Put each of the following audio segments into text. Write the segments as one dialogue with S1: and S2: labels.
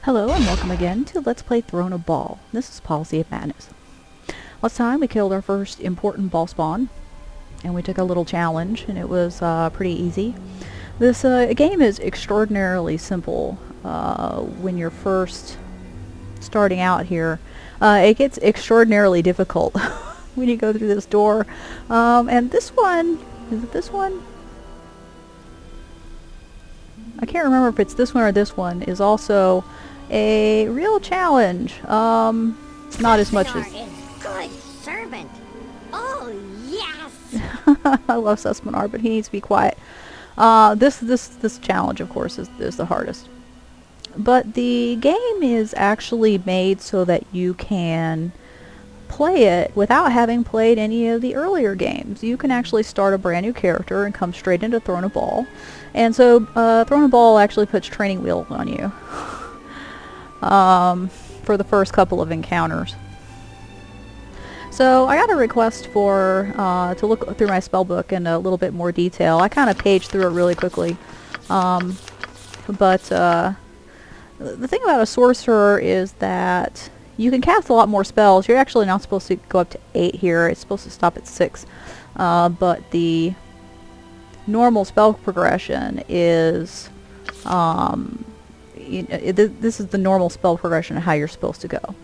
S1: Hello and welcome again to Let's Play Throne of Bhaal. This is Policy of Madness. Last time we killed our first important ball spawn, and we took a little challenge, and it was pretty easy. This game is extraordinarily simple when you're first starting out here. It gets extraordinarily difficult when you go through this door. And this one, is it this one? I can't remember if it's this one or this one, is also a real challenge. Not as much as...
S2: Good servant. Oh, yes!
S1: I love Sussmanar, but he needs to be quiet. This challenge, of course, is the hardest. But the game is actually made so that you can play it without having played any of the earlier games. You can actually start a brand new character and come straight into Throne of Bhaal. And so Throne of Bhaal actually puts training wheels on you for the first couple of encounters. So I got a request for to look through my spellbook in a little bit more detail. I kind of paged through it really quickly. But the thing about a sorcerer is that you can cast a lot more spells. You're actually not supposed to go up to 8 here. It's supposed to stop at 6. But the normal spell progression is... this is the normal spell progression of how you're supposed to go.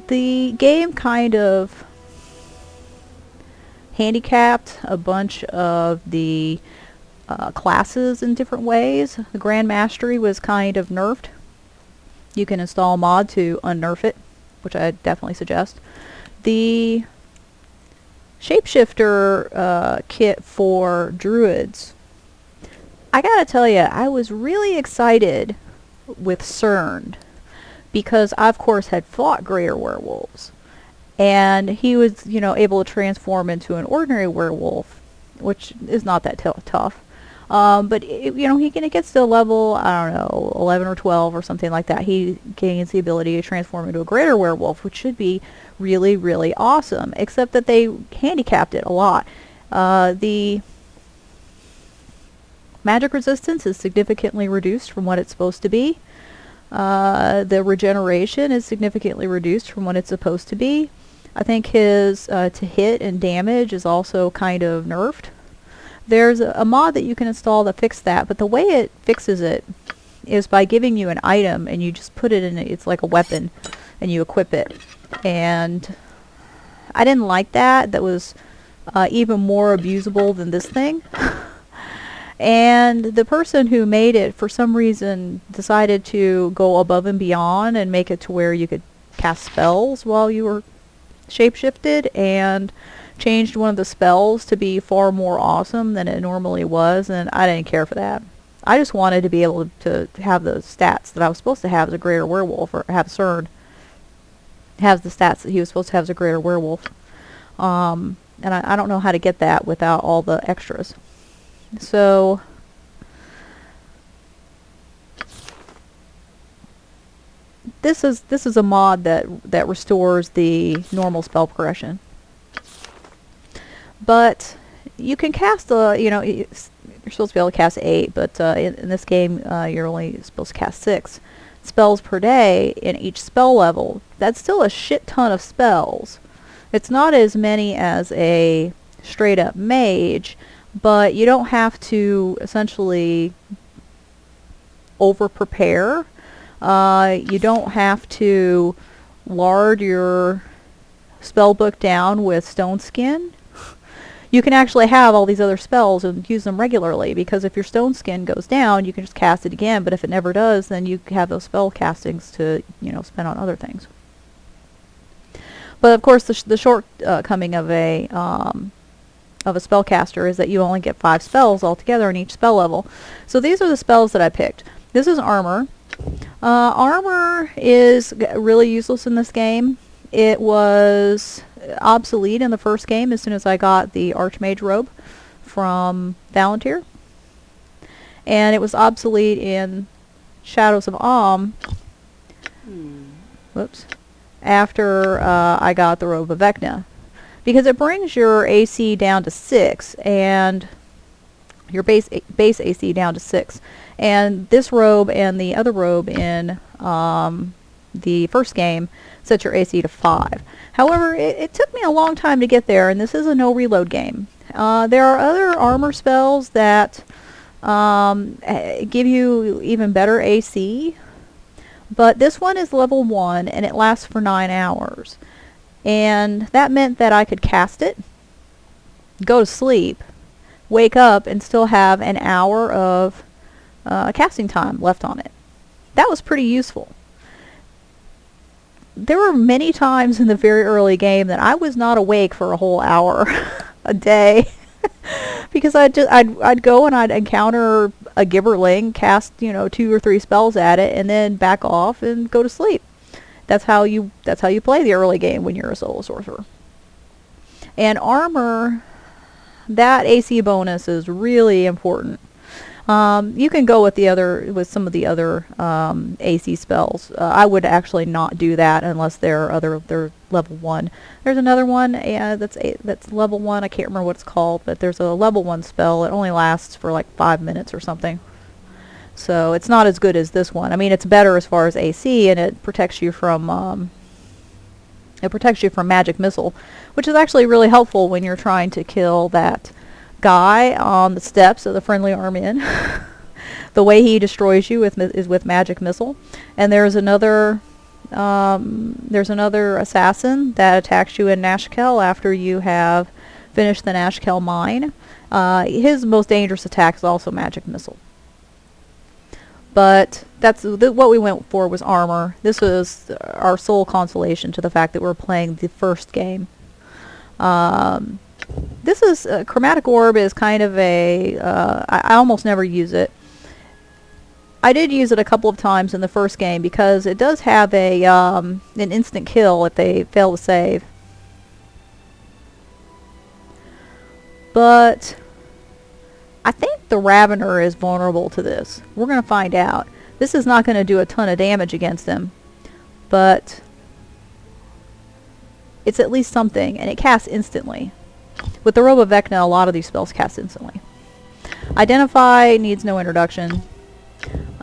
S1: The game kind of handicapped a bunch of the classes in different ways. The Grand Mastery was kind of nerfed. You can install a mod to unnerf it, which I definitely suggest. The Shapeshifter kit for druids, I gotta tell you, I was really excited with Cern because I, of course, had fought greater werewolves. And he was, able to transform into an ordinary werewolf, which is not that tough. But, he gets to a level, I don't know, 11 or 12 or something like that. He gains the ability to transform into a greater werewolf, which should be really, really awesome. Except that they handicapped it a lot. The magic resistance is significantly reduced from what it's supposed to be. The regeneration is significantly reduced from what it's supposed to be. I think his to hit and damage is also kind of nerfed. There's a mod that you can install to fix that, but the way it fixes it is by giving you an item and you just put it in, it's like a weapon, and you equip it. And I didn't like that. That was even more abusable than this thing. And the person who made it, for some reason, decided to go above and beyond and make it to where you could cast spells while you were shapeshifted, and changed one of the spells to be far more awesome than it normally was, and I didn't care for that. I just wanted to be able to have the stats that I was supposed to have as a greater werewolf, or have Cern has the stats that he was supposed to have as a greater werewolf. And I don't know how to get that without all the extras. So this is a mod that restores the normal spell progression. But you can cast you're supposed to be able to cast 8, but in this game you're only supposed to cast 6 spells per day in each spell level. That's still a shit ton of spells. It's not as many as a straight up mage, but you don't have to essentially over prepare. You don't have to lard your spellbook down with stone skin. You can actually have all these other spells and use them regularly, because if your stone skin goes down, you can just cast it again, but if it never does, then you have those spell castings to, spend on other things. But of course, the shortcoming of a spellcaster is that you only get 5 spells altogether in each spell level. So these are the spells that I picked. This is armor. Armor is really useless in this game. It was obsolete in the first game as soon as I got the Archmage robe from Valantyr. And it was obsolete in Shadows of Amn. Whoops. After I got the robe of Vecna. Because it brings your AC down to 6, and your base AC down to 6. And this robe and the other robe in the first game sets your AC to 5. However, it took me a long time to get there, and this is a no reload game. There are other armor spells that give you even better AC, but this one is level 1 and it lasts for 9 hours. And that meant that I could cast it, go to sleep, wake up, and still have an hour of casting time left on it. That was pretty useful. There were many times in the very early game that I was not awake for a whole hour a day because I'd go and I'd encounter a gibberling, cast 2 or 3 spells at it, and then back off and go to sleep. That's how you play the early game when you're a solo sorcerer. And armor, that AC bonus is really important. You can go with some of the other AC spells. I would actually not do that unless they're level 1. There's another one that's level 1. I can't remember what it's called, but there's a level 1 spell. It only lasts for like 5 minutes or something. So it's not as good as this one. I mean, it's better as far as AC, and it protects you from magic missile, which is actually really helpful when you're trying to kill that guy on the steps of the friendly arm inn. The way he destroys you is with magic missile. And there's another assassin that attacks you in Nashkel after you have finished the Nashkel mine. His most dangerous attack is also magic missile. But that's what we went for was armor. This was our sole consolation to the fact that we're playing the first game. This is Chromatic Orb is kind of I almost never use it. I did use it a couple of times in the first game because it does have an instant kill if they fail to save. But I think the Ravener is vulnerable to this. We're going to find out. This is not going to do a ton of damage against him, but it's at least something, and it casts instantly. With the Robe of Vecna, a lot of these spells cast instantly. Identify needs no introduction.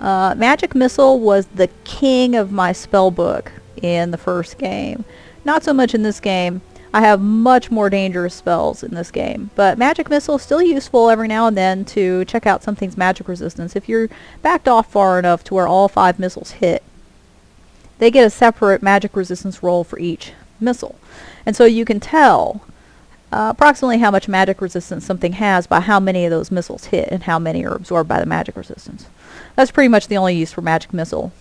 S1: Magic Missile was the king of my spellbook in the first game. Not so much in this game. I have much more dangerous spells in this game. But Magic Missile is still useful every now and then to check out something's magic resistance. If you're backed off far enough to where all 5 missiles hit, they get a separate magic resistance roll for each missile. And so you can tell approximately how much magic resistance something has by how many of those missiles hit and how many are absorbed by the magic resistance. That's pretty much the only use for Magic Missile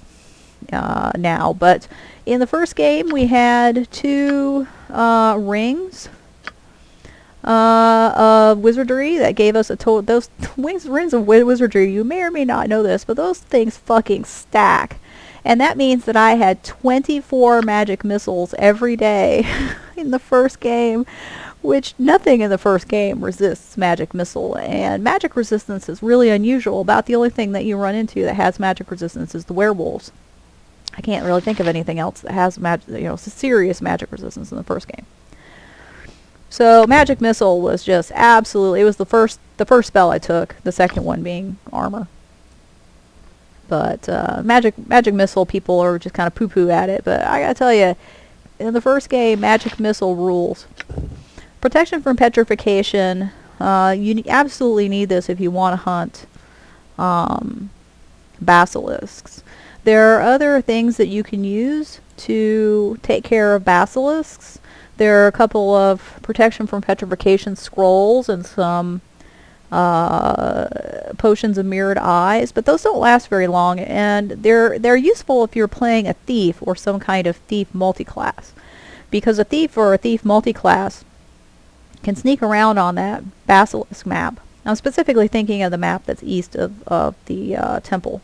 S1: now. But in the first game we had 2 rings of wizardry that gave us those rings of wizardry. You may or may not know this, but those things fucking stack. And that means that I had 24 magic missiles every day in the first game, which nothing in the first game resists magic missile. And magic resistance is really unusual. About the only thing that you run into that has magic resistance is the werewolves. I can't really think of anything else that has serious magic resistance in the first game. So magic missile was just absolutely, it was the first spell I took, the second one being armor. But magic missile, people are just kind of poo-poo at it, but I gotta tell you, in the first game, magic missile rules. Protection from petrification, you absolutely need this if you want to hunt basilisks. There are other things that you can use to take care of basilisks. There are a couple of protection from petrification scrolls and some potions of mirrored eyes, but those don't last very long, and they're useful if you're playing a thief or some kind of thief multiclass, because a thief or a thief multiclass can sneak around on that basilisk map. I'm specifically thinking of the map that's east of the temple,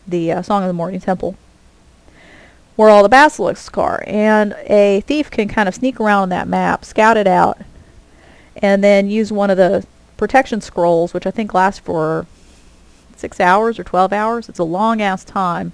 S1: the Song of the Morning Temple, where all the basilisks are, and a thief can kind of sneak around on that map, scout it out, and then use one of the protection scrolls, which I think lasts for 6 hours or 12 hours. It's a long-ass time.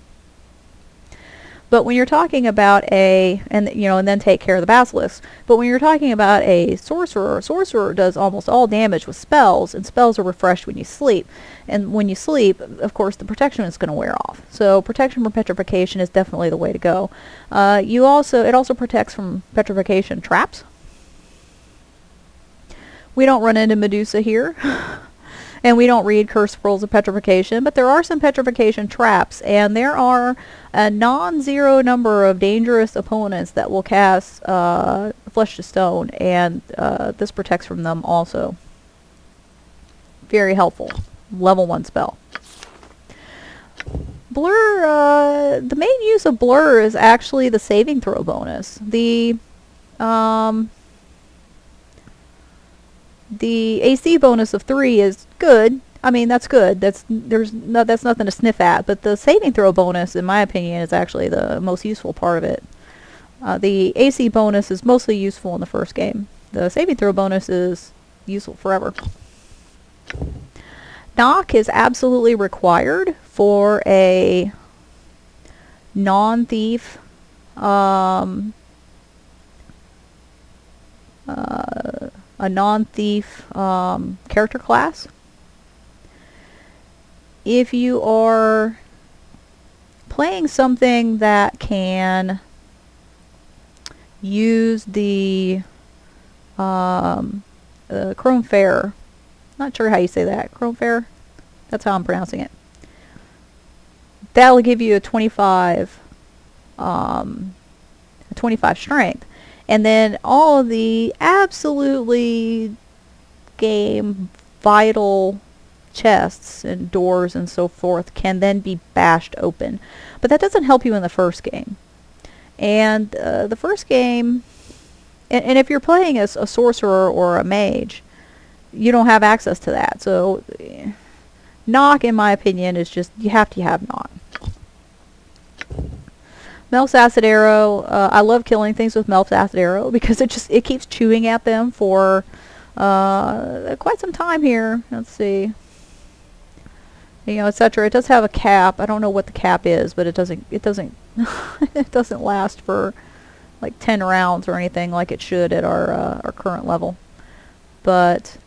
S1: But when you're talking about and then take care of the basilisk. But when you're talking about a sorcerer does almost all damage with spells, and spells are refreshed when you sleep. And when you sleep, of course, the protection is going to wear off. So protection from petrification is definitely the way to go. It also protects from petrification traps. We don't run into Medusa here. And we don't read Curse Pearls of Petrification, but there are some petrification traps, and there are a non-zero number of dangerous opponents that will cast Flesh to Stone, and this protects from them also. Very helpful. Level 1 spell. Blur, the main use of Blur is actually the saving throw bonus. The AC bonus of 3 is good. I mean, that's good. That's nothing to sniff at. But the saving throw bonus, in my opinion, is actually the most useful part of it. The AC bonus is mostly useful in the first game. The saving throw bonus is useful forever. Knock is absolutely required for a non-thief character class. If you are playing something that can use the Chrome Fair, not sure how you say that, Chrome Fair, that's how I'm pronouncing it. That'll give you a 25 strength. And then all of the absolutely game vital chests and doors and so forth can then be bashed open. But that doesn't help you in the first game. And the first game, and if you're playing as a sorcerer or a mage, you don't have access to that. So knock, in my opinion, is just, you have to have knock. Melf's Acid Arrow, I love killing things with Melf's Acid Arrow because it keeps chewing at them for quite some time here. Let's see. Etc. It does have a cap. I don't know what the cap is, but it doesn't it doesn't last for like 10 rounds or anything like it should at our current level. But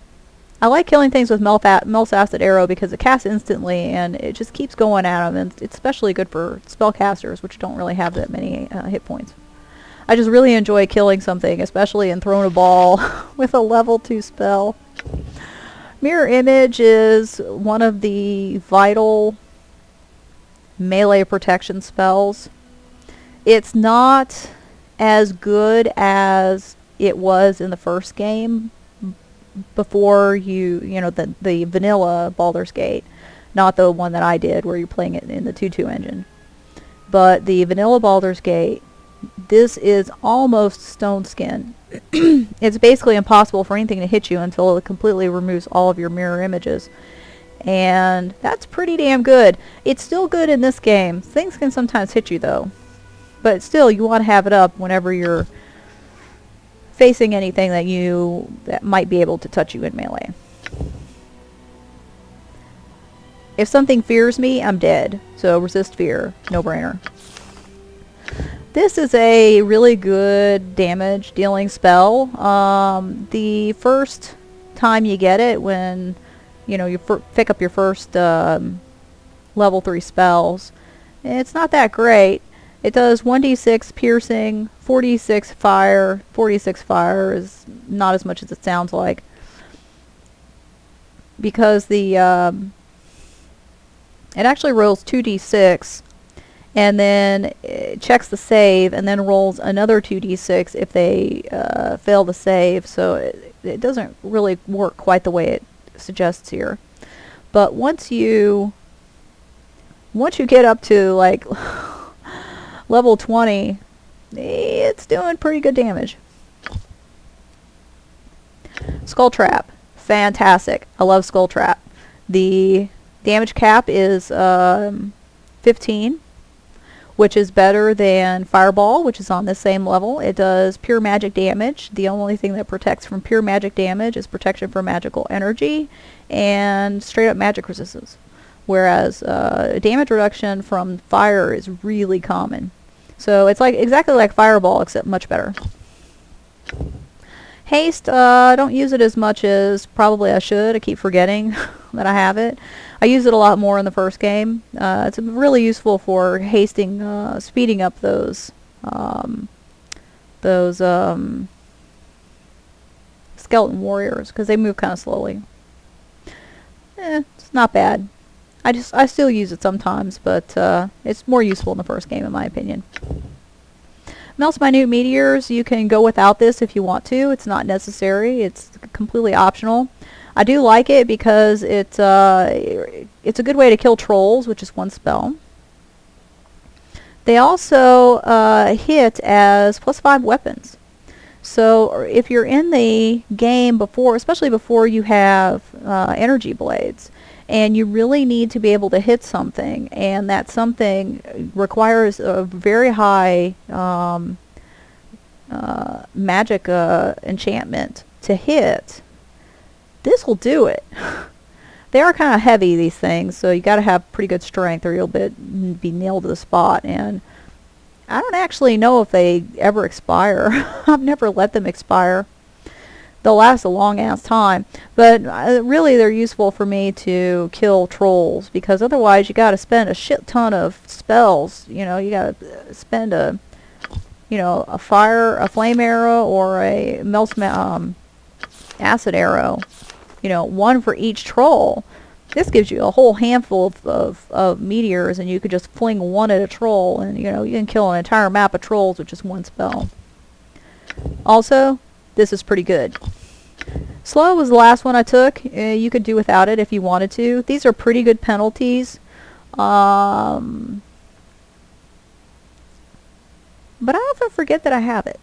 S1: I like killing things with Melf's Acid Arrow because it casts instantly and it just keeps going at them, and it's especially good for spellcasters, which don't really have that many hit points. I just really enjoy killing something, especially in throwing a ball with a level 2 spell. Mirror Image is one of the vital melee protection spells. It's not as good as it was in the first game, before the vanilla Baldur's Gate, not the one that I did where you're playing it in the 2.2 engine. But the vanilla Baldur's Gate, this is almost stone skin. It's basically impossible for anything to hit you until it completely removes all of your mirror images. And that's pretty damn good. It's still good in this game. Things can sometimes hit you though. But still, you want to have it up whenever you're facing anything that might be able to touch you in melee. If something fears me, I'm dead. So resist fear. No brainer. This is a really good damage dealing spell. The first time you get it, when you pick up your first level 3 spells, it's not that great. It does 1d6 piercing, 4d6 fire. 4d6 fire is not as much as it sounds like, because it actually rolls 2d6 and then it checks the save and then rolls another 2d6 if they fail the save. So it doesn't really work quite the way it suggests here. But once you get up to like level 20, it's doing pretty good damage. Skull Trap, fantastic. I love Skull Trap. The damage cap is 15, which is better than Fireball, which is on the same level. It does pure magic damage. The only thing that protects from pure magic damage is protection from magical energy and straight up magic resistance. Whereas damage reduction from fire is really common. So it's like exactly like Fireball, except much better. Haste, don't use it as much as probably I should. I keep forgetting that I have it. I use it a lot more in the first game. It's really useful for hasting, speeding up those skeleton warriors, because they move kind of slowly. It's not bad. I still use it sometimes, but it's more useful in the first game, in my opinion. Melts minute meteors, you can go without this if you want to. It's not necessary. It's completely optional. I do like it because it's a good way to kill trolls, which is one spell. They also hit as +5 weapons. So if you're in the game before, especially before you have energy blades, and you really need to be able to hit something, and that something requires a very high magic enchantment to hit, this will do it. They are kind of heavy, these things, so you got to have pretty good strength or you'll be nailed to the spot. And I don't actually know if they ever expire. I've never let them expire. They'll last a long ass time, but really they're useful for me to kill trolls, because otherwise you got to spend a shit ton of spells. You know, you got to spend a flame arrow or a acid arrow. You know, one for each troll. This gives you a whole handful of meteors, and you could just fling one at a troll, and you can kill an entire map of trolls with just one spell. Also, this is pretty good. Slow was the last one I took. You could do without it if you wanted to. These are pretty good penalties. But I often forget that I have it.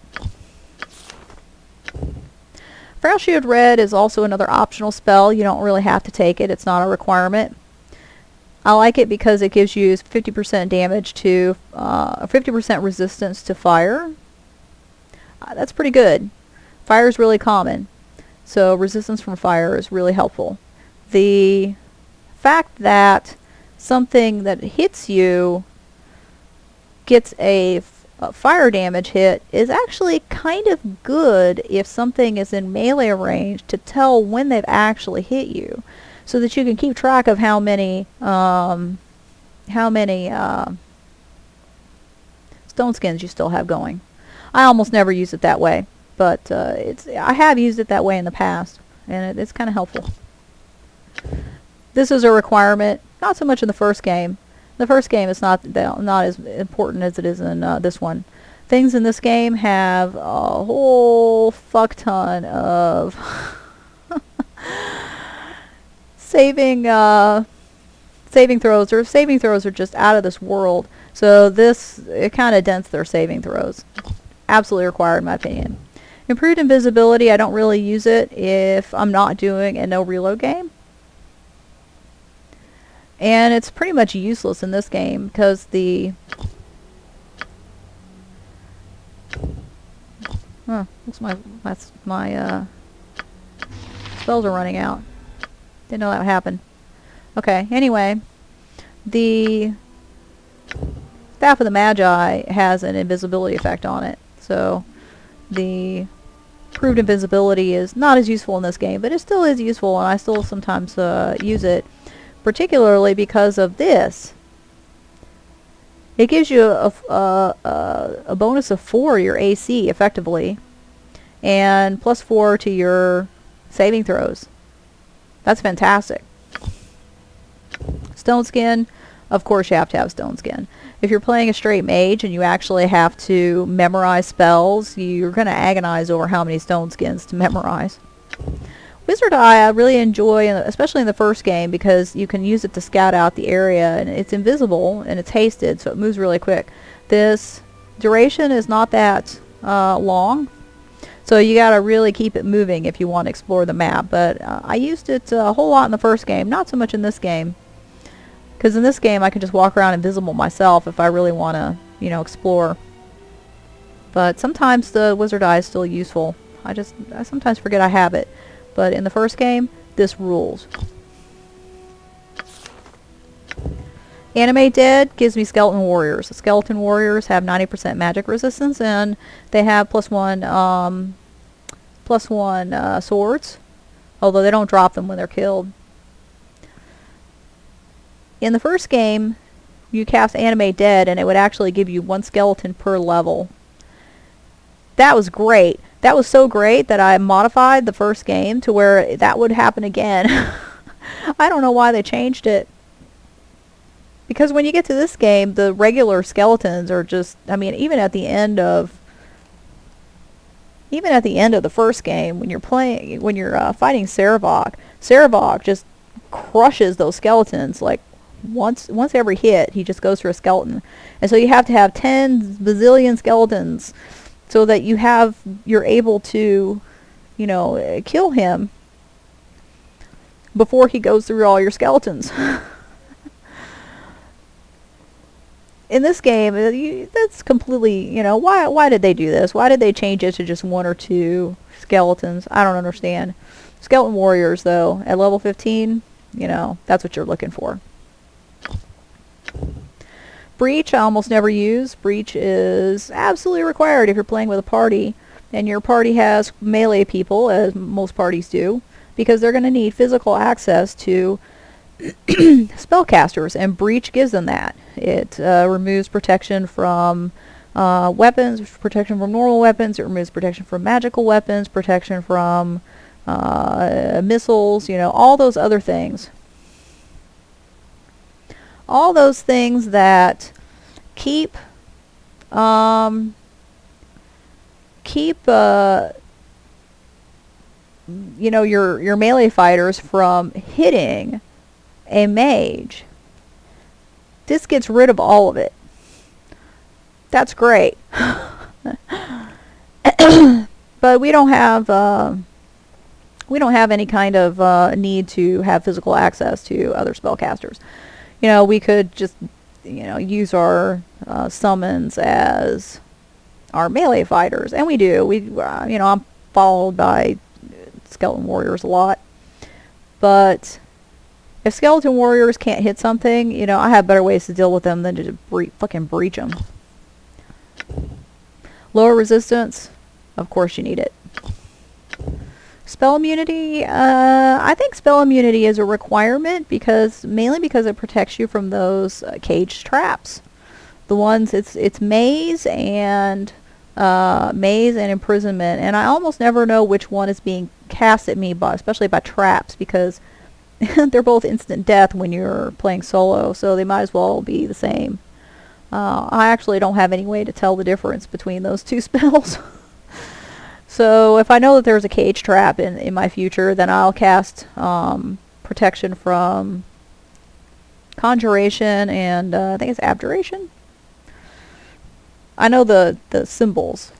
S1: Frail Shield Red is also another optional spell. You don't really have to take it. It's not a requirement. I like it because it gives you 50% damage to 50% resistance to fire. That's pretty good. Fire is really common, so resistance from fire is really helpful. The fact that something that hits you gets a fire damage hit is actually kind of good if something is in melee range, to tell when they've actually hit you, so that you can keep track of how many stone skins you still have going. I almost never use it that way, but I have used it that way in the past, and it's kind of helpful. This is a requirement, not so much in the first game. The first game is not as important as it is in this one. Things in this game have a whole fuck ton of saving throws. Or saving throws are just out of this world. So it kind of dents their saving throws. Absolutely required, in my opinion. Improved invisibility, I don't really use it if I'm not doing a no reload game. And it's pretty much useless in this game because looks my spells are running out. Didn't know that would happen. Okay, anyway, the Staff of the Magi has an invisibility effect on it, so the improved invisibility is not as useful in this game, but it still is useful, and I still sometimes use it. Particularly because of this. It gives you a bonus of 4 to your AC, effectively, and +4 to your saving throws. That's fantastic. Stone Skin, of course you have to have Stone Skin. If you're playing a straight mage and you actually have to memorize spells, you're going to agonize over how many Stone Skins to memorize. Wizard Eye I really enjoy, especially in the first game, because you can use it to scout out the area, and it's invisible and it's hasted, so it moves really quick. This duration is not that long, so you gotta really keep it moving if you want to explore the map. But I used it a whole lot in the first game, not so much in this game, because in this game I can just walk around invisible myself if I really want to, explore. But sometimes the Wizard Eye is still useful. I sometimes forget I have it. But in the first game, this rules. Animate Dead gives me Skeleton Warriors. The Skeleton Warriors have 90% magic resistance, and they have +1 swords, although they don't drop them when they're killed. In the first game, you cast Animate Dead, and it would actually give you 1 skeleton per level. That was great. That was so great that I modified the first game to where that would happen again. I don't know why they changed it. Because when you get to this game, the regular skeletons are just, I mean, even at the end of the first game, when you're fighting Sarevok just crushes those skeletons. Like once every hit, he just goes for a skeleton, and so you have to have 10 bazillion skeletons so that you're able to, kill him before he goes through all your skeletons. In this game, that's completely, why did they do this? Why did they change it to just 1 or 2 skeletons? I don't understand. Skeleton Warriors, though, at level 15, that's what you're looking for. Breach I almost never use. Breach is absolutely required if you're playing with a party, and your party has melee people, as most parties do, because they're going to need physical access to spellcasters, and Breach gives them that. It removes protection from weapons, protection from normal weapons, it removes protection from magical weapons, protection from missiles, all those other things. All those things that keep your melee fighters from hitting a mage. This gets rid of all of it. That's great. But we don't have any kind of need to have physical access to other spellcasters. We could just use our summons as our melee fighters, and we do. I'm followed by Skeleton Warriors a lot, but if Skeleton Warriors can't hit something, I have better ways to deal with them than to fucking breach them. Lower resistance, of course you need it. Spell immunity, I think spell immunity is a requirement mainly because it protects you from those caged traps. The ones, it's maze and imprisonment, and I almost never know which one is being cast at me, especially by traps, because they're both instant death when you're playing solo, so they might as well be the same. I actually don't have any way to tell the difference between those two spells. So if I know that there's a cage trap in my future, then I'll cast protection from conjuration and I think it's abjuration. I know the symbols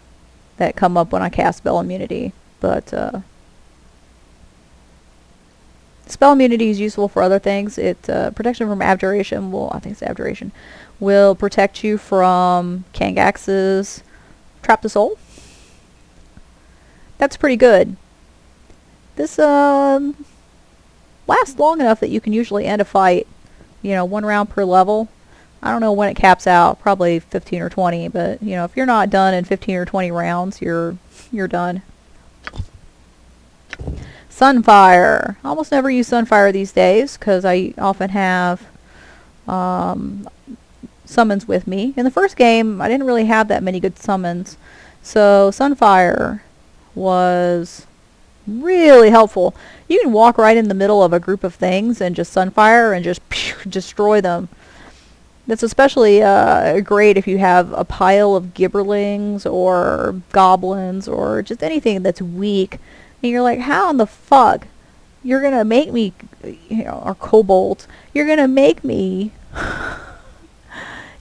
S1: that come up when I cast spell immunity, but spell immunity is useful for other things. Protection from abjuration will protect you from Kangax's Trap the Soul. That's pretty good. This lasts long enough that you can usually end a fight, 1 round per level. I don't know when it caps out, probably 15 or 20, but if you're not done in 15 or 20 rounds, you're done. Sunfire. I almost never use Sunfire these days because I often have summons with me. In the first game, I didn't really have that many good summons, so Sunfire was really helpful. You can walk right in the middle of a group of things and just Sunfire and just destroy them. That's especially great if you have a pile of gibberlings or goblins or just anything that's weak. And you're like, how in the fuck? You're going to make me, or kobolds, you're going to make me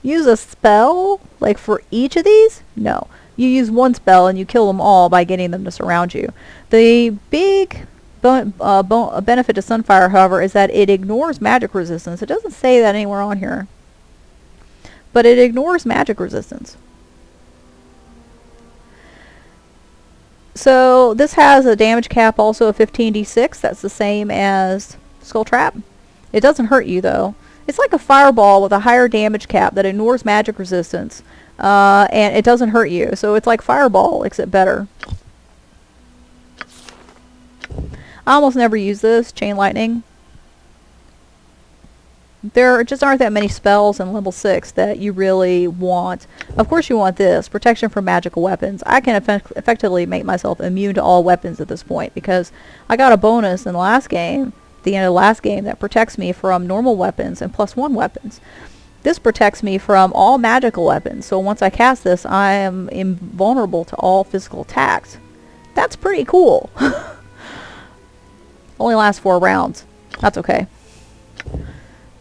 S1: use a spell, like, for each of these? No. You use one spell and you kill them all by getting them to surround you. The big benefit to Sunfire, however, is that it ignores magic resistance. It doesn't say that anywhere on here, but it ignores magic resistance. So this has a damage cap also of 15d6. That's the same as Skull Trap. It doesn't hurt you though. It's like a fireball with a higher damage cap that ignores magic resistance, and it doesn't hurt you. So it's like fireball, except better. I almost never use this, chain lightning. There just aren't that many spells in level 6 that you really want. Of course you want this, protection from magical weapons. I can effectively make myself immune to all weapons at this point, because I got a bonus in the last game, the end of the last game, that protects me from normal weapons and +1 weapons. This protects me from all magical weapons, so once I cast this, I am invulnerable to all physical attacks. That's pretty cool. Only lasts 4 rounds. That's okay.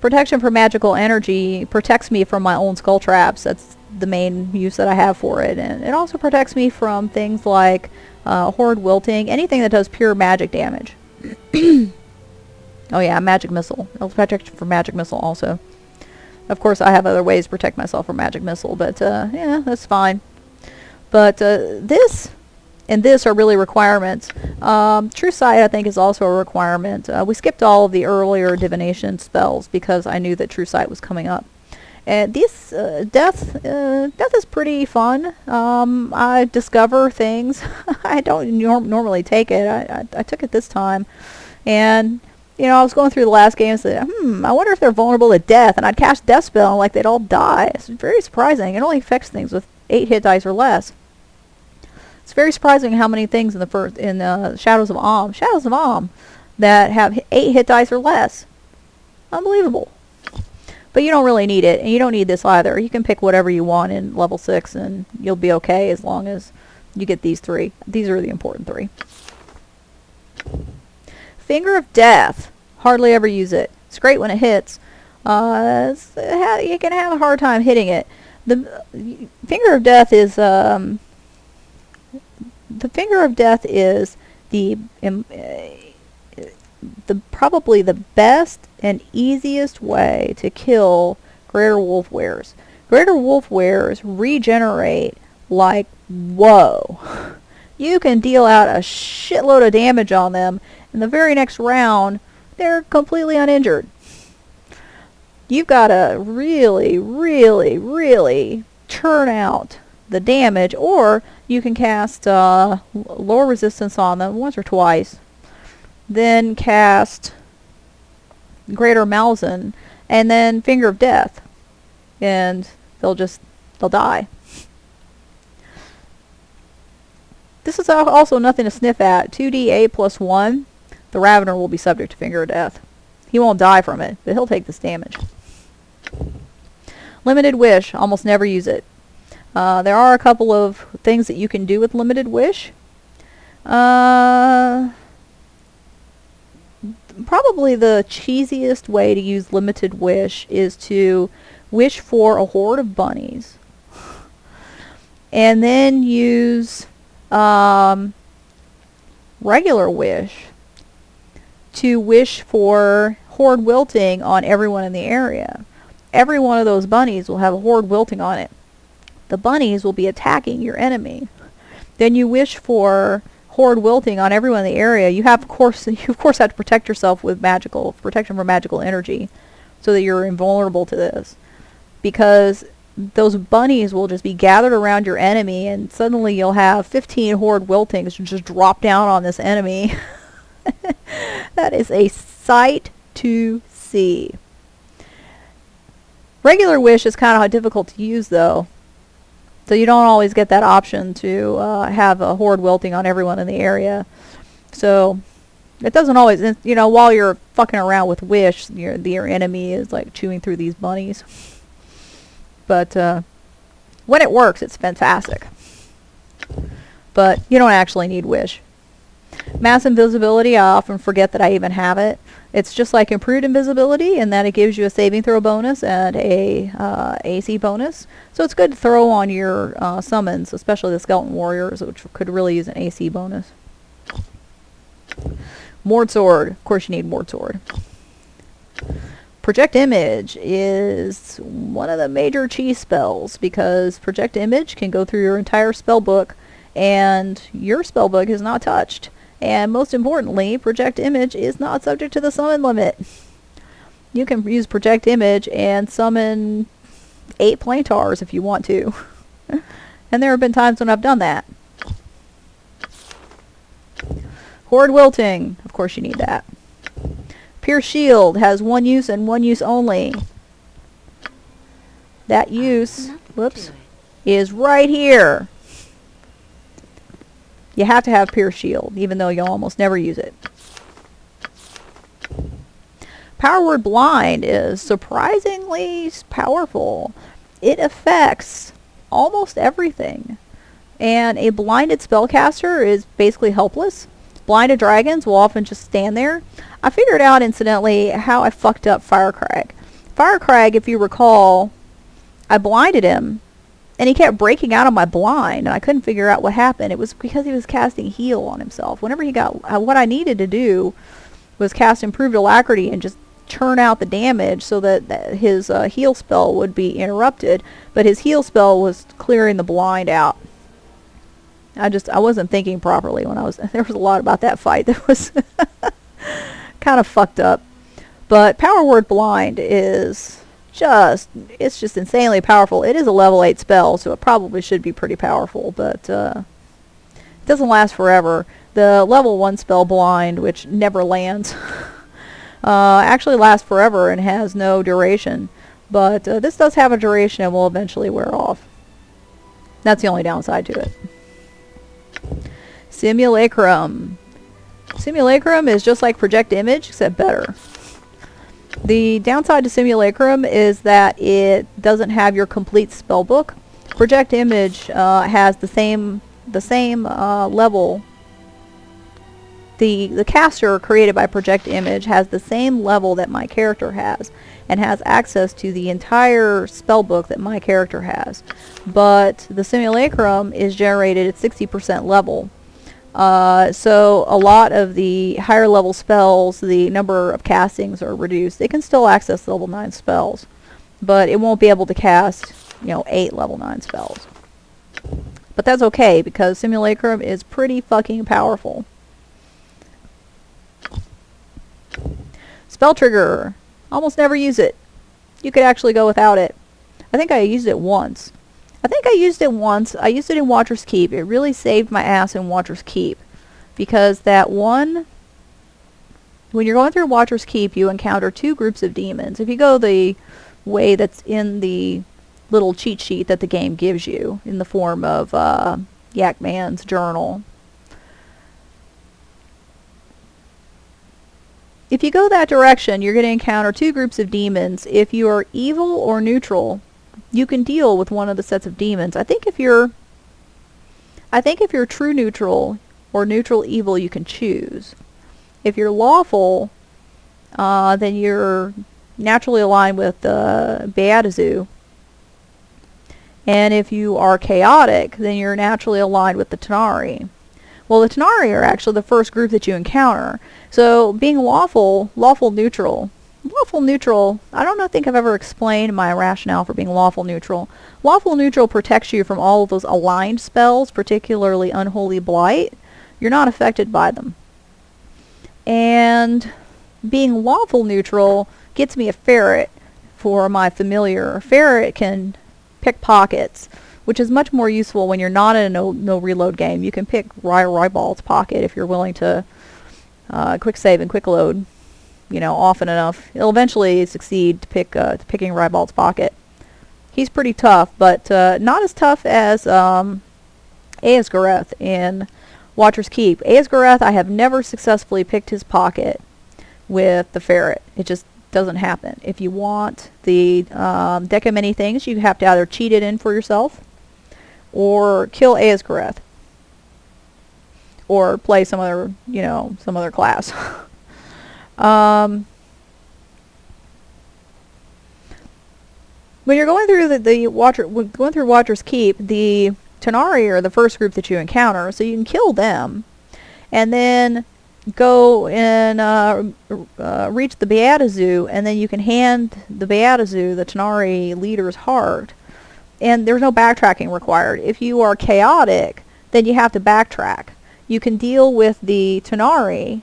S1: Protection from magical energy protects me from my own skull traps. That's the main use that I have for it. And it also protects me from things like horde wilting, anything that does pure magic damage. Oh yeah, magic missile. It'll protect from magic missile also. Of course, I have other ways to protect myself from magic missile, but yeah, that's fine. But this and this are really requirements. True Sight, I think, is also a requirement. We skipped all of the earlier divination spells because I knew that True Sight was coming up. And this death is pretty fun. I discover things. I don't normally take it. I took it this time, and you know, I was going through the last game and said, I wonder if they're vulnerable to death. And I'd cast Death Spell and like they'd all die. It's very surprising. It only affects things with 8 hit dice or less. It's very surprising how many things in the Shadows of Amn that have 8 hit dice or less. Unbelievable. But you don't really need it, and you don't need this either. You can pick whatever you want in level 6 and you'll be okay as long as you get these 3. These are the important 3. Finger of Death. Hardly ever use it. It's great when it hits. You can have a hard time hitting it. The Finger of Death is probably the best and easiest way to kill Greater Wolf Wares. Greater Wolf Wares regenerate like whoa. You can deal out a shitload of damage on them. In the very next round, they're completely uninjured. You've got to really, really, really churn out the damage, or you can cast lower resistance on them once or twice, then cast Greater Malzahn, and then Finger of Death, and they'll die. This is also nothing to sniff at. 2d8 +1. The Ravener will be subject to Finger of Death. He won't die from it, but he'll take this damage. Limited Wish. Almost never use it. There are a couple of things that you can do with Limited Wish. Probably the cheesiest way to use Limited Wish is to wish for a horde of bunnies. And then use regular wish to wish for horde wilting on everyone in the area. Every one of those bunnies will have a horde wilting on it. The bunnies will be attacking your enemy. Then you wish for horde wilting on everyone in the area. You of course have to protect yourself with protection from magical energy, so that you're invulnerable to this. Because those bunnies will just be gathered around your enemy, and suddenly you'll have 15 horde wiltings just drop down on this enemy. That is a sight to see. Regular wish is kind of difficult to use though, so you don't always get that option to have a horde wilting on everyone in the area. So it doesn't always, you know, while you're fucking around with wish, your enemy is like chewing through these bunnies. But when it works, it's fantastic. But you don't actually need wish. Mass invisibility, I often forget that I even have it. It's just like improved invisibility in that it gives you a saving throw bonus and a AC bonus. So it's good to throw on your summons, especially the Skeleton Warriors, which could really use an AC bonus. Mord Sword. Of course you need Mord Sword. Project Image is one of the major cheese spells, because Project Image can go through your entire spellbook and your spellbook is not touched. And most importantly, Project Image is not subject to the summon limit. You can use project image and summon 8 plantars if you want to. And there have been times when I've done that. Horde wilting. Of course you need that. Pierce shield has 1 use and 1 use only. That use, whoops, is right here. You have to have pierce shield, even though you'll almost never use it. Power word blind is surprisingly powerful. It affects almost everything. And a blinded spellcaster is basically helpless. Blinded dragons will often just stand there. I figured out, incidentally, how I fucked up Firecrag. Firecrag, if you recall, I blinded him, and he kept breaking out of my blind, and I couldn't figure out what happened. It was because he was casting heal on himself. Whenever he got, what I needed to do was cast improved alacrity and just churn out the damage so that his heal spell would be interrupted, but his heal spell was clearing the blind out. I wasn't thinking properly when there was a lot about that fight that was kind of fucked up. But Power Word Blind is it's just insanely powerful. It is a level 8 spell, so it probably should be pretty powerful, but it doesn't last forever. The level 1 spell Blind, which never lands, actually lasts forever and has no duration. But this does have a duration and will eventually wear off. That's the only downside to it. Simulacrum. Simulacrum is just like Project Image, except better. The downside to Simulacrum is that it doesn't have your complete spellbook. Project Image has the same level. The caster created by Project Image has the same level that my character has, and has access to the entire spellbook that my character has. But the Simulacrum is generated at 60% level. So a lot of the higher level spells, the number of castings are reduced. They can still access level 9 spells, but it won't be able to cast, 8 level 9 spells. But that's okay, because Simulacrum is pretty fucking powerful. Spell Trigger. Almost never use it. You could actually go without it. I think I used it once. I used it in Watcher's Keep. It really saved my ass in Watcher's Keep. Because when you're going through Watcher's Keep, you encounter 2 groups of demons. If you go the way that's in the little cheat sheet that the game gives you, in the form of Yakman's journal. If you go that direction, you're going to encounter 2 groups of demons. If you are evil or neutral, you can deal with one of the sets of demons. I think if you're true neutral or neutral evil, you can choose. If you're lawful, then you're naturally aligned with the Beatazu. And if you are chaotic, then you're naturally aligned with the Tanari. Well, the Tanari are actually the first group that you encounter. So being lawful neutral, I don't think I've ever explained my rationale for being lawful neutral. Lawful neutral protects you from all of those aligned spells, particularly Unholy Blight. You're not affected by them. And being lawful neutral gets me a ferret for my familiar. A ferret can pick pockets, which is much more useful when you're not in a no reload game. You can pick Rybald's pocket if you're willing to quick save and quick load, often enough. It'll eventually succeed to picking Rybald's pocket. He's pretty tough, but not as tough as Aesgareth in Watcher's Keep. Aesgareth, I have never successfully picked his pocket with the ferret. It just doesn't happen. If you want the deck of many things, you have to either cheat it in for yourself or kill Aesgareth or play some other class. When you're going through going through Watcher's Keep, the Tanari are the first group that you encounter, so you can kill them, and then go and reach the Beatazu, and then you can hand the Beatazu, the Tanari leader's heart, and there's no backtracking required. If you are chaotic, then you have to backtrack. You can deal with the Tanari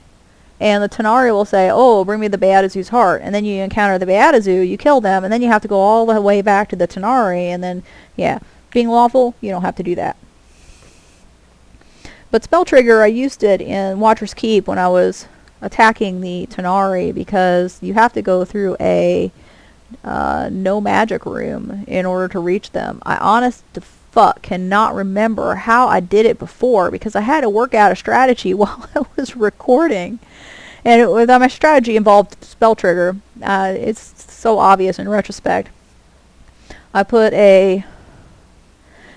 S1: and the Tanari will say, oh, bring me the Beatazu's heart, and then you encounter the Beatazu, you kill them, and then you have to go all the way back to the Tanari, and then, yeah, being lawful, you don't have to do that. But Spell Trigger, I used it in Watcher's Keep when I was attacking the Tanari, because you have to go through a no magic room in order to reach them. I honest to fuck cannot remember how I did it before, because I had to work out a strategy while I was recording, and my strategy involved Spell Trigger. It's so obvious in retrospect. I put a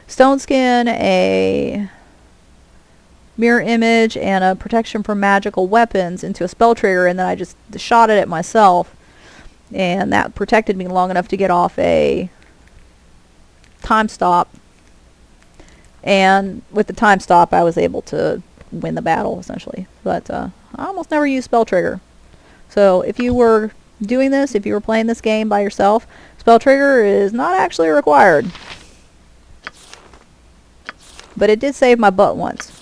S1: Stone Skin, a Mirror Image, and a Protection from Magical Weapons into a Spell Trigger, and then I just shot it at myself, and that protected me long enough to get off a time stop. And with the time stop, I was able to win the battle, essentially. But I almost never use Spell Trigger. So if you were doing this, if you were playing this game by yourself, Spell Trigger is not actually required. But it did save my butt once.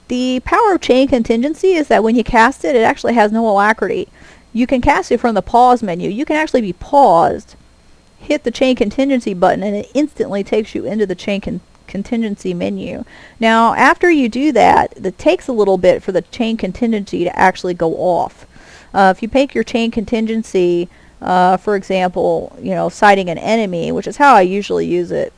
S1: The power of Chain Contingency is that when you cast it, it actually has no alacrity. You can cast it from the pause menu. You can actually be paused, hit the Chain Contingency button, and it instantly takes you into the Chain Contingency menu. Now, after you do that, it takes a little bit for the Chain Contingency to actually go off. If you make your Chain Contingency, for example, citing an enemy, which is how I usually use it,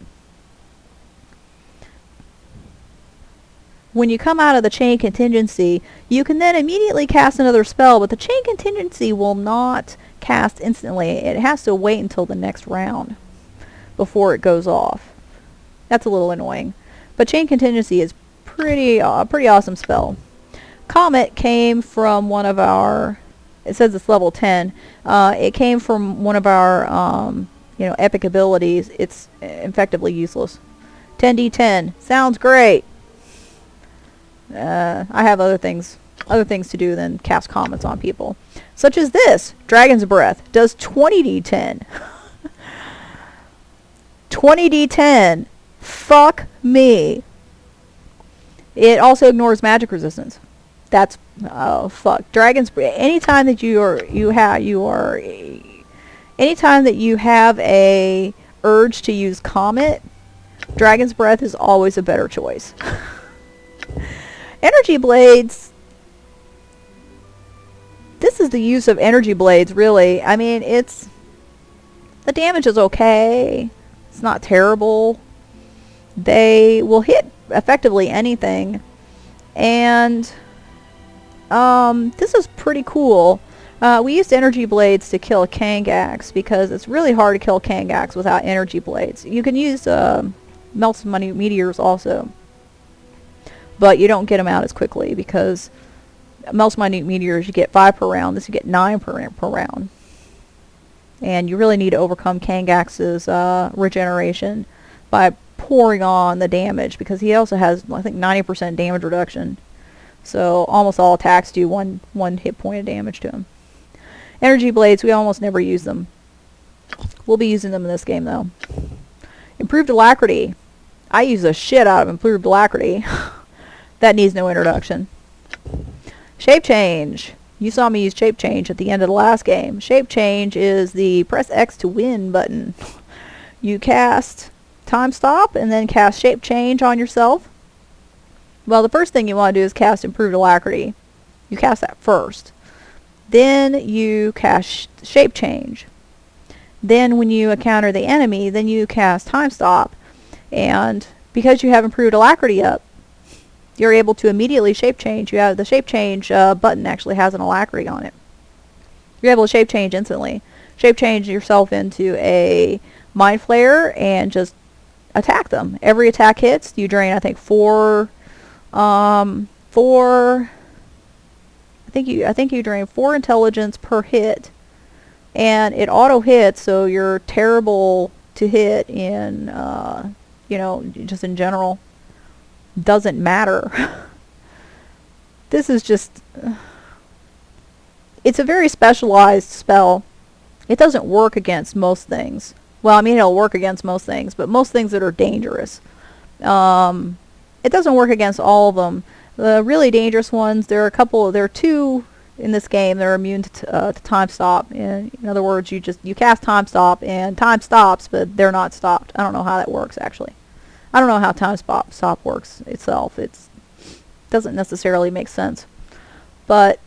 S1: when you come out of the Chain Contingency, you can then immediately cast another spell, but the Chain Contingency will not cast instantly. It has to wait until the next round before it goes off. That's a little annoying. But Chain Contingency is pretty awesome spell. Comet came from one of our, it says it's level 10, it came from one of our epic abilities. It's effectively useless. 10d10 sounds great. I have other things to do than cast comets on people, such as this. Dragon's Breath does 20d10. 20d10. Fuck me. It also ignores magic resistance. That's fuck. Dragon's Breath. Anytime that anytime that you have a urge to use Comet, Dragon's Breath is always a better choice. Energy Blades. This is the use of Energy Blades, really. I mean, the damage is okay. It's not terrible. They will hit effectively anything. And this is pretty cool. We used Energy Blades to kill Kangax because it's really hard to kill Kangax without Energy Blades. You can use Melts Money Meteors also, but you don't get them out as quickly because Melts Minute Meteors you get 5 per round. This you get 9 per round. And you really need to overcome Kangax's regeneration by pouring on the damage, because he also has, I think, 90% damage reduction. So almost all attacks do one hit point of damage to him. Energy Blades, we almost never use them. We'll be using them in this game, though. Improved Alacrity. I use the shit out of Improved Alacrity. That needs no introduction. Shape Change. You saw me use Shape Change at the end of the last game. Shape Change is the press X to win button. You cast Time Stop and then cast Shape Change on yourself. Well, the first thing you want to do is cast Improved Alacrity. You cast that first. Then you cast Shape Change. Then when you encounter the enemy, then you cast Time Stop. And because you have Improved Alacrity up, you're able to immediately shape change. You have the shape change button actually has an alacrity on it. You're able to shape change instantly. Shape change yourself into a Mind Flayer and just attack them. Every attack hits. You drain, I think, four. I think you drain 4 intelligence per hit, and it auto hits. So you're terrible to hit in, just in general. Doesn't matter. This is just it's a very specialized spell. It doesn't work against most things. Well, I mean, it'll work against most things, but most things that are dangerous. It doesn't work against all of them. The really dangerous ones, there are two in this game that are immune to time stop. In other words, you cast time stop and time stops, but they're not stopped. I don't know how that works actually. I don't know how time stop works itself. It doesn't necessarily make sense. But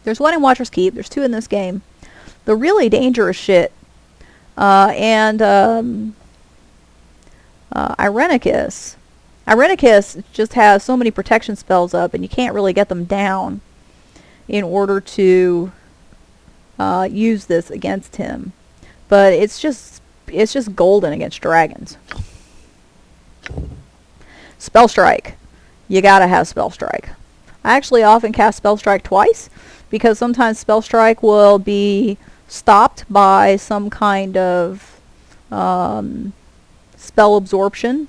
S1: there's one in Watcher's Keep. There's two in this game. The really dangerous shit. Irenicus. Irenicus just has so many protection spells up, and you can't really get them down in order to use this against him. But it's just golden against dragons. Spell Strike. You gotta have Spell Strike. I actually often cast Spell Strike twice, because sometimes Spell Strike will be stopped by some kind of spell absorption.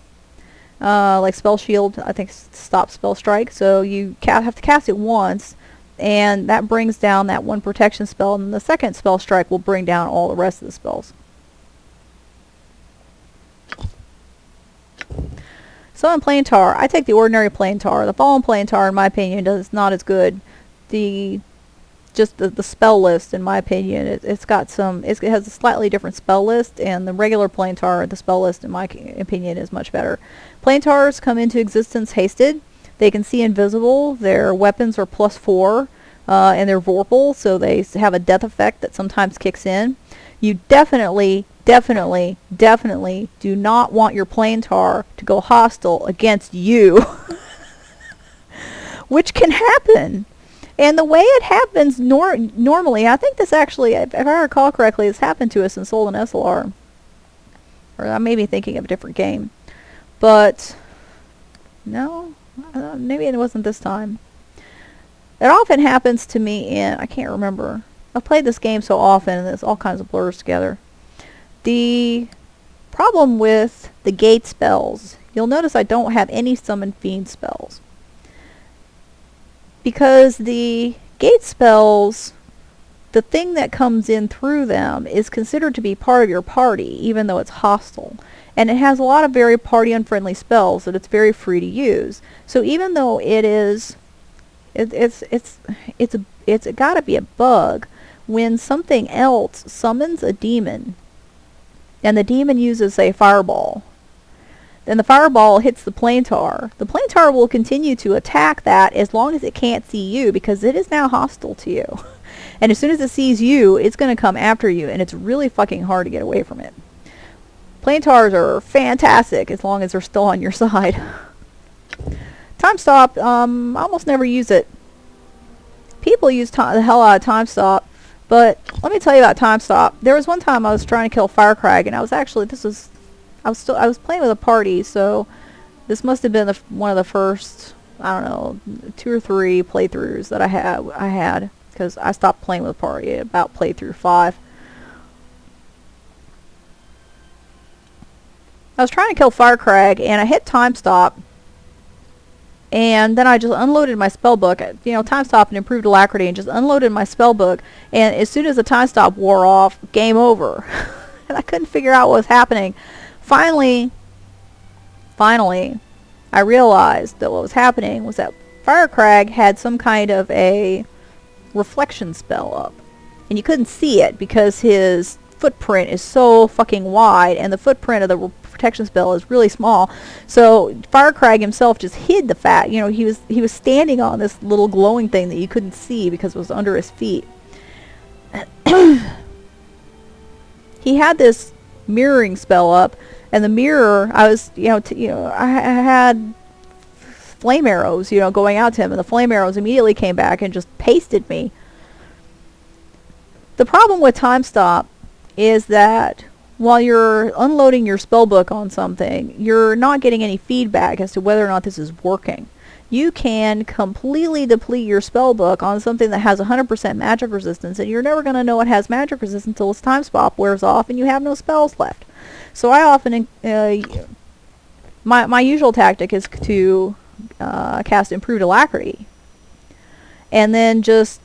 S1: Like Spell Shield, I think, stops Spell Strike. So you have to cast it once, and that brings down that one protection spell, and the second Spell Strike will bring down all the rest of the spells. So in Planetar, I take the ordinary Planetar. The Fallen Planetar, in my opinion, is not as good. The spell list, in my opinion, it has a slightly different spell list, and the regular Planetar, the spell list, in my opinion, is much better. Planetars come into existence hasted. They can see invisible. Their weapons are +4, and they're Vorpal, so they have a death effect that sometimes kicks in. You definitely do not want your Planetar to go hostile against you, which can happen. And the way it happens normally, I think this actually, if I recall correctly, this happened to us in Soul and SLR. Or I may be thinking of a different game. But, no, maybe it wasn't this time. It often happens to me in, I can't remember. I've played this game so often, and it's all kinds of blurs together. The problem with the gate spells, you'll notice I don't have any Summon Fiend spells. Because the gate spells, the thing that comes in through them is considered to be part of your party, even though it's hostile. And it has a lot of very party unfriendly spells that it's very free to use. So even though it's gotta be a bug when something else summons a demon, and the demon uses a fireball. Then the fireball hits the Planetar. The Planetar will continue to attack that as long as it can't see you, because it is now hostile to you. And as soon as it sees you, it's going to come after you, and it's really fucking hard to get away from it. Planetars are fantastic as long as they're still on your side. Time Stop, almost never use it. People use the hell out of Time Stop, but let me tell you about Time Stop. There was one time I was trying to kill Firecrag, and I was playing with a party, so this must have been one of the first, I don't know, 2 or 3 playthroughs that I had, because I stopped playing with a party at about playthrough 5. I was trying to kill Firecrag, and I hit Time Stop, and then I just unloaded my spellbook, Time Stop and Improved Alacrity, and just unloaded my spellbook, and as soon as the Time Stop wore off, game over. And I couldn't figure out what was happening. Finally, I realized that what was happening was that Firecrag had some kind of a reflection spell up. And you couldn't see it because his footprint is so fucking wide, and the footprint of the protection spell is really small. So Firecrag himself just hid the fact, he was standing on this little glowing thing that you couldn't see because it was under his feet. He had this mirroring spell up, and the mirror, I had flame arrows, going out to him, and the flame arrows immediately came back and just pasted me. The problem with Time Stop is that while you're unloading your spellbook on something, you're not getting any feedback as to whether or not this is working. You can completely deplete your spellbook on something that has 100% magic resistance, and you're never going to know it has magic resistance until its Time Stop wears off and you have no spells left. So I often, my usual tactic is to cast Improved Alacrity, and then just,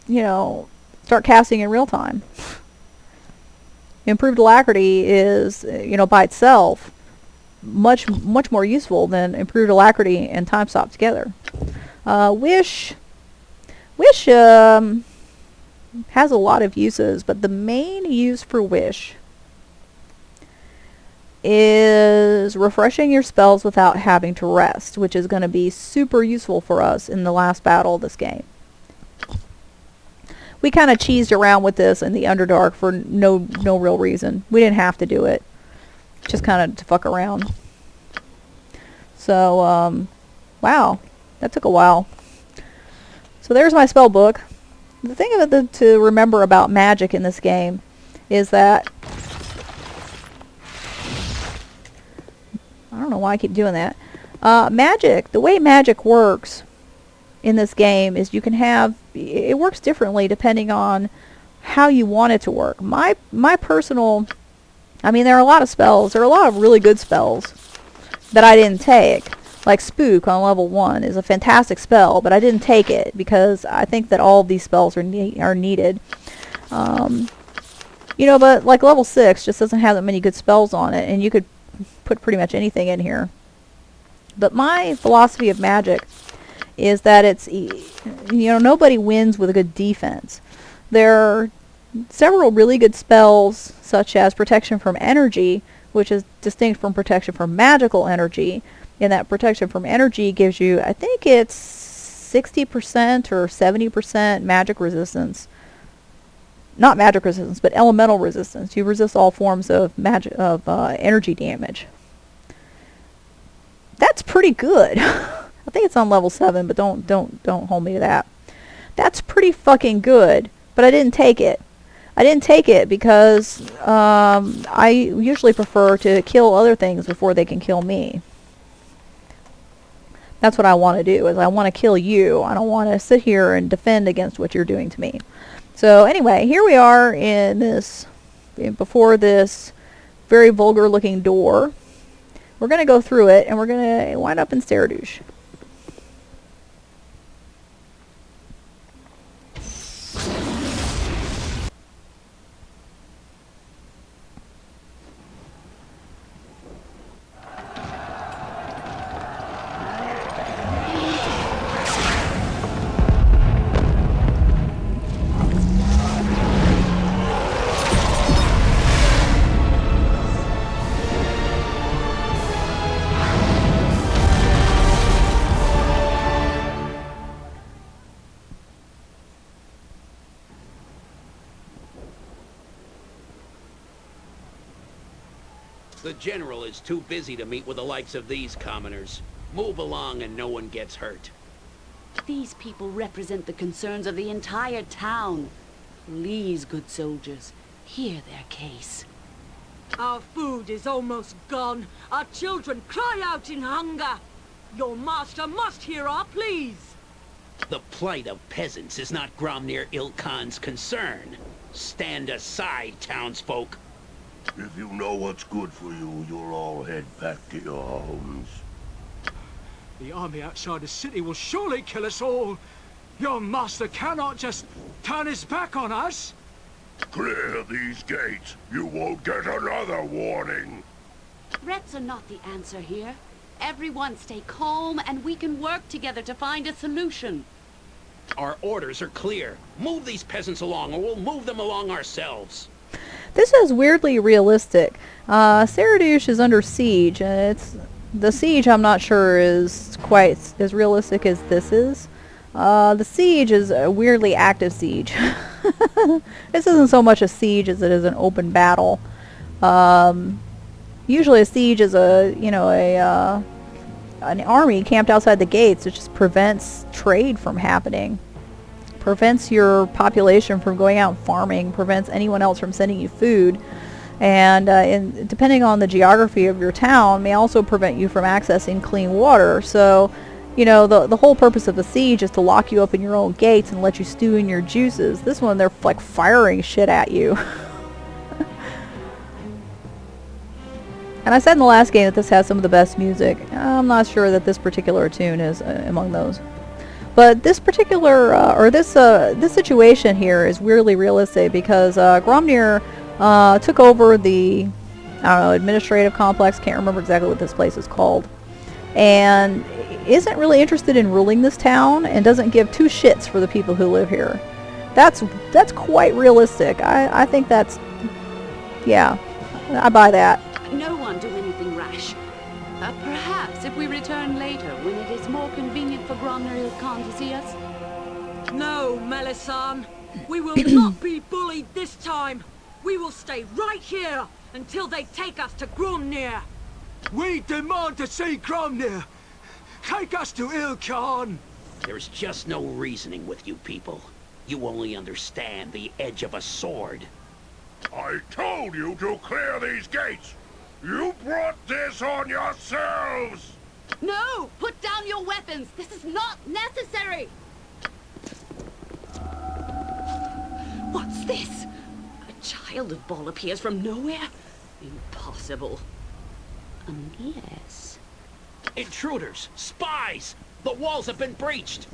S1: start casting in real time. Improved Alacrity is, by itself, much more useful than improved alacrity and time stop together. Wish has a lot of uses, but the main use for Wish is refreshing your spells without having to rest, which is going to be super useful for us in the last battle of this game. We kind of cheesed around with this in the Underdark for no real reason. We didn't have to do it. Just kind of to fuck around. So, wow. That took a while. So there's my spell book. The thing to remember about magic in this game is that... I don't know why I keep doing that. Magic, the way magic works in this game is you can have... It works differently depending on how you want it to work. My personal... I mean, there are a lot of spells. There are a lot of really good spells that I didn't take. Like Spook on level 1 is a fantastic spell, but I didn't take it because I think that all of these spells are needed. You know, but like level 6 just doesn't have that many good spells on it, and you could put pretty much anything in here. But my philosophy of magic is that it's, you know, nobody wins with a good defense. There are several really good spells, such as Protection from Energy, which is distinct from Protection from Magical Energy, in that Protection from Energy gives you, I think it's 60% or 70% magic resistance. Not magic resistance, but elemental resistance. You resist all forms of energy damage. That's pretty good. I think it's on level 7, but don't hold me to that. That's pretty fucking good, but I didn't take it. I didn't take it because I usually prefer to kill other things before they can kill me. That's what I want to do, is I want to kill you. I don't want to sit here and defend against what you're doing to me. So anyway, here we are before this very vulgar looking door. We're going to go through it, and we're going to wind up in Saradush.
S3: The General is too busy to meet with the likes of these commoners. Move along and no one gets hurt.
S4: These people represent the concerns of the entire town. Please, good soldiers, hear their case.
S5: Our food is almost gone. Our children cry out in hunger. Your master must hear our pleas.
S3: The plight of peasants is not Gromnir Ilkhan's concern. Stand aside, townsfolk.
S6: If you know what's good for you, you'll all head back to your homes.
S7: The army outside the city will surely kill us all. Your master cannot just turn his back on us.
S6: Clear these gates. You won't get another warning.
S4: Threats are not the answer here. Everyone stay calm and we can work together to find a solution.
S3: Our orders are clear. Move these peasants along or we'll move them along ourselves.
S1: This is weirdly realistic. Saradush is under siege, and the siege I'm not sure is quite as realistic as this is. The siege is a weirdly active siege. This isn't so much a siege as it is an open battle. Usually a siege is an army camped outside the gates. It just prevents trade from happening. Prevents your population from going out and farming, prevents anyone else from sending you food, and depending on the geography of your town, may also prevent you from accessing clean water. So, you know, the whole purpose of a siege is to lock you up in your own gates and let you stew in your juices. This one, they're like firing shit at you. And I said in the last game that this has some of the best music. I'm not sure that this particular tune is among those. But this particular, this situation here is weirdly realistic because Gromnir took over the I don't know, administrative complex, can't remember exactly what this place is called, and isn't really interested in ruling this town and doesn't give two shits for the people who live here. That's quite realistic. I think that's, yeah, I buy that.
S4: No one do anything rash. Perhaps if we return later, when it is more convenient for Gromner Khan to see us.
S5: No, Melisande. We will not be bullied this time. We will stay right here until they take us to Gromner.
S7: We demand to see Gromner. Take us to Ilkhan.
S3: There's just no reasoning with you people. You only understand the edge of a sword.
S6: I told you to clear these gates. You brought this on yourselves.
S4: No! Put down your weapons! This is not necessary! What's this? A child of Bhaal appears from nowhere? Impossible. Unless...
S3: Intruders! Spies! The walls have been breached!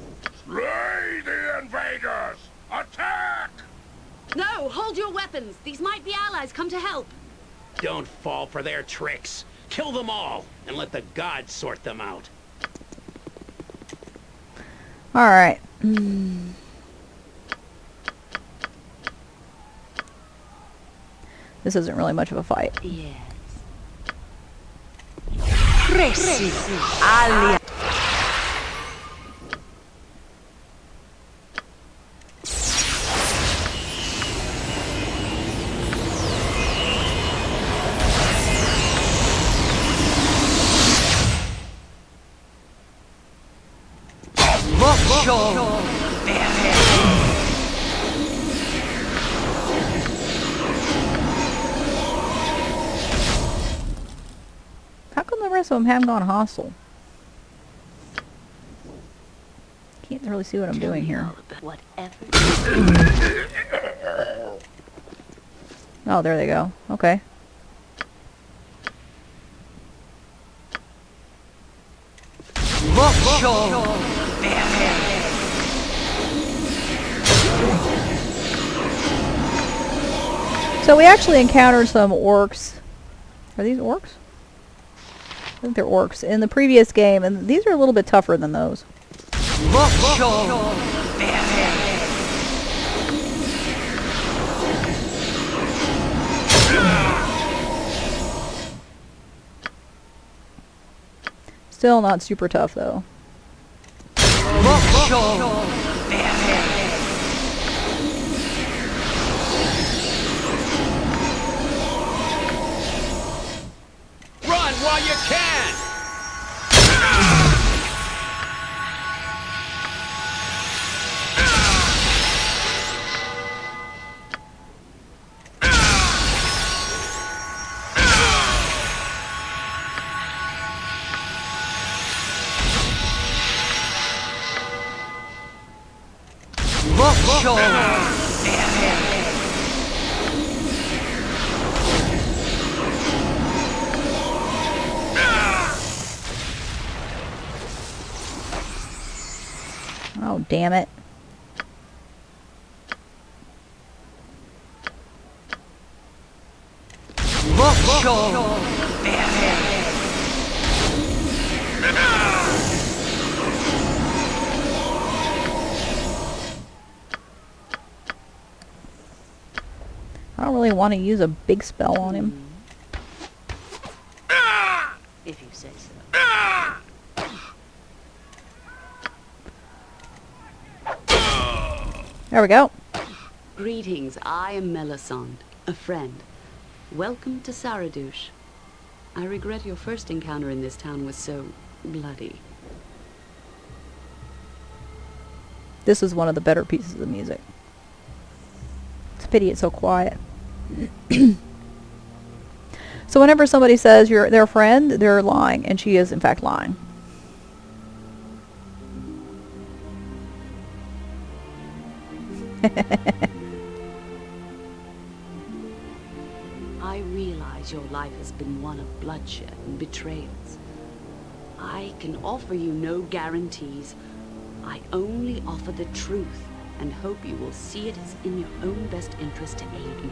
S6: Slay the invaders! Attack!
S4: No! Hold your weapons! These might be allies come to help!
S3: Don't fall for their tricks. Kill them all, and let the gods sort them out.
S1: Alright. This isn't really much of a fight.
S4: Yes.
S1: How come the rest of them haven't gone hostile? Can't really see what I'm doing here.
S4: Whatever.
S1: Oh, there they go. Okay. So we actually encountered some orcs. Are these orcs? I think they're orcs in the previous game, and these are a little bit tougher than those. Still not super tough though.
S3: Run while you can!
S1: Oh, damn it. I don't really want to use a big spell on him.
S4: If you say so.
S1: There we go.
S4: Greetings, I am Melisande, a friend. Welcome to Saradush. I regret your first encounter in this town was so bloody.
S1: This is one of the better pieces of music. It's a pity it's so quiet. So whenever somebody says you're their friend, they're lying, and she is in fact lying.
S4: I realize your life has been one of bloodshed and betrayals. I can offer you no guarantees. I only offer the truth and hope you will see it as in your own best interest to aid me.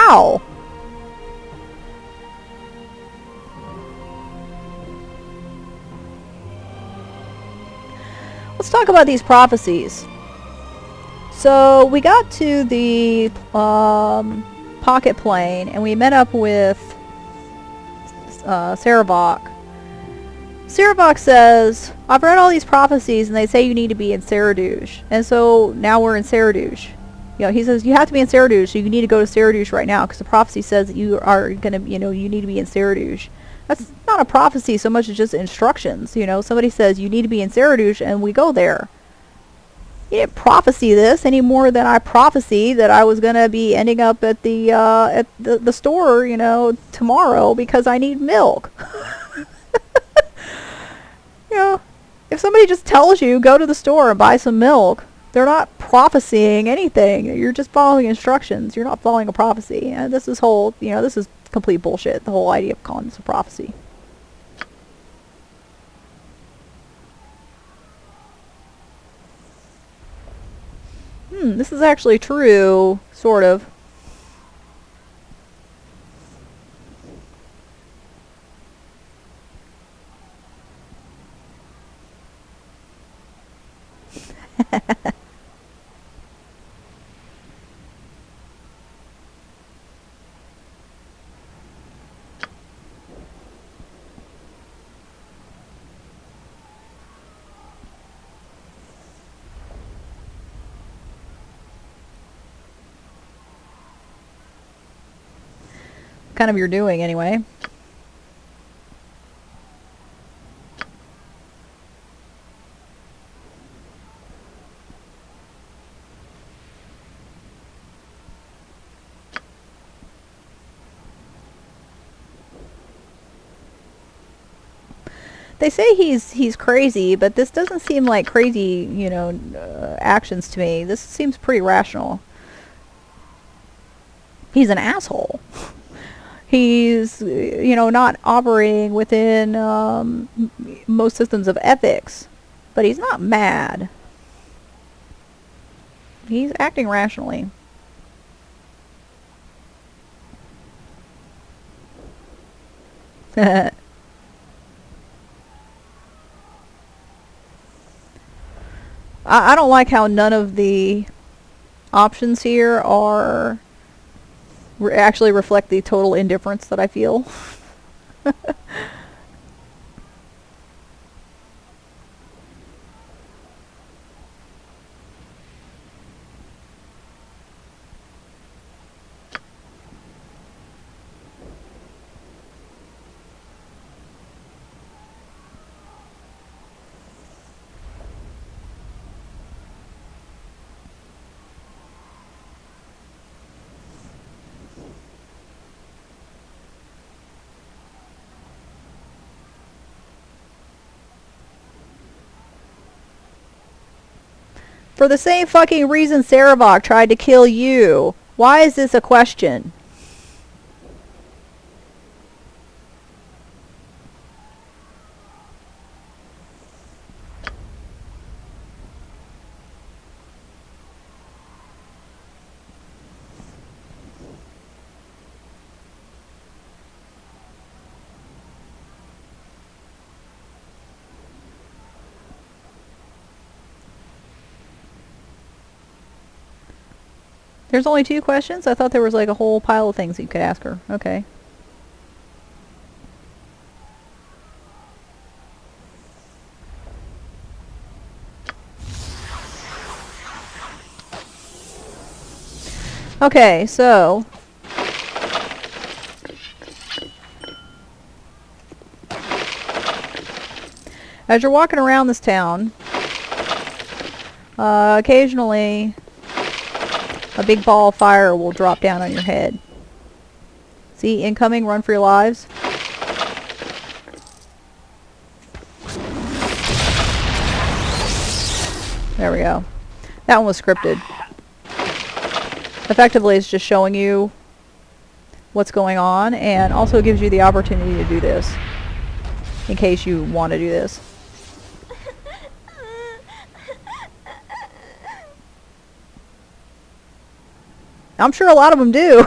S1: How? Let's talk about these prophecies. So we got to the pocket plane and we met up with Saradush. Saradush says, I've read all these prophecies and they say you need to be in Saradush. And so now we're in Saradush. You know, he says you have to be in Saradush, so you need to go to Saradush right now because the prophecy says that you are going to, you know, you need to be in Saradush. That's not a prophecy so much as just instructions. You know, somebody says you need to be in Saradush and we go there. You didn't prophecy this any more than I prophesied that I was going to be ending up at the store, you know, tomorrow because I need milk. You know, if somebody just tells you go to the store and buy some milk, they're not prophesying anything. You're just following instructions. You're not following a prophecy. And this is whole, you know, this is complete bullshit. The whole idea of calling this a prophecy. This is actually true, sort of. Kind of you're doing anyway. They say he's crazy, but this doesn't seem like crazy, you know, actions to me. This seems pretty rational. He's an asshole. He's, you know, not operating within most systems of ethics, but he's not mad. He's acting rationally. I don't like how none of the options here are actually reflect the total indifference that I feel. For the same fucking reason Saradush tried to kill you. Why is this a question? There's only 2 questions? I thought there was like a whole pile of things that you could ask her. Okay. Okay, so as you're walking around this town, occasionally a big ball of fire will drop down on your head. See, incoming, run for your lives. There we go. That one was scripted. Effectively, it's just showing you what's going on, and also gives you the opportunity to do this, in case you want to do this. I'm sure a lot of them do.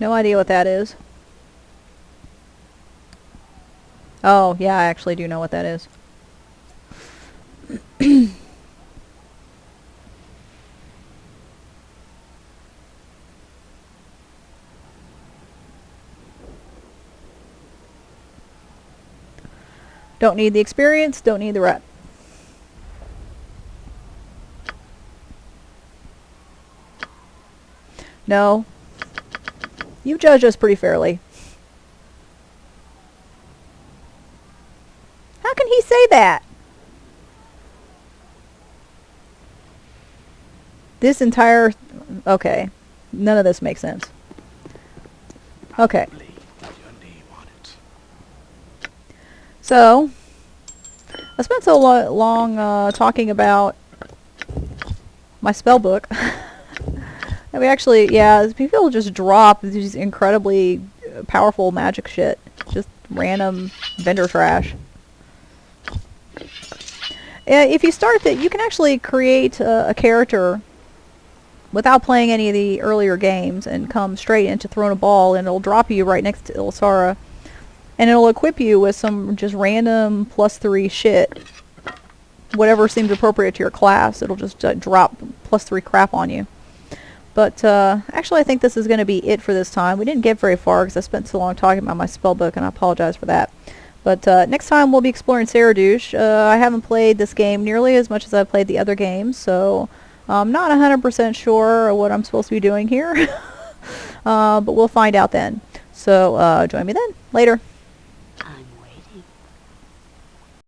S1: No idea what that is. Oh, yeah, I actually do know what that is. Don't need the experience, don't need the rep. No. You judge us pretty fairly. How can he say that? This entire... Okay. None of this makes sense. Okay. So, I spent so long talking about my spell book. And we actually, yeah, people just drop these incredibly powerful magic shit. Just random vendor trash. If you start that, you can actually create a character without playing any of the earlier games and come straight into throwing a ball, and it'll drop you right next to Ilsara. And it'll equip you with some just random +3 shit. Whatever seems appropriate to your class, it'll just drop +3 crap on you. But actually I think this is going to be it for this time. We didn't get very far because I spent so long talking about my spellbook, and I apologize for that. But next time we'll be exploring Saradush. I haven't played this game nearly as much as I've played the other games, so I'm not 100% sure what I'm supposed to be doing here. But we'll find out then. So join me then. Later.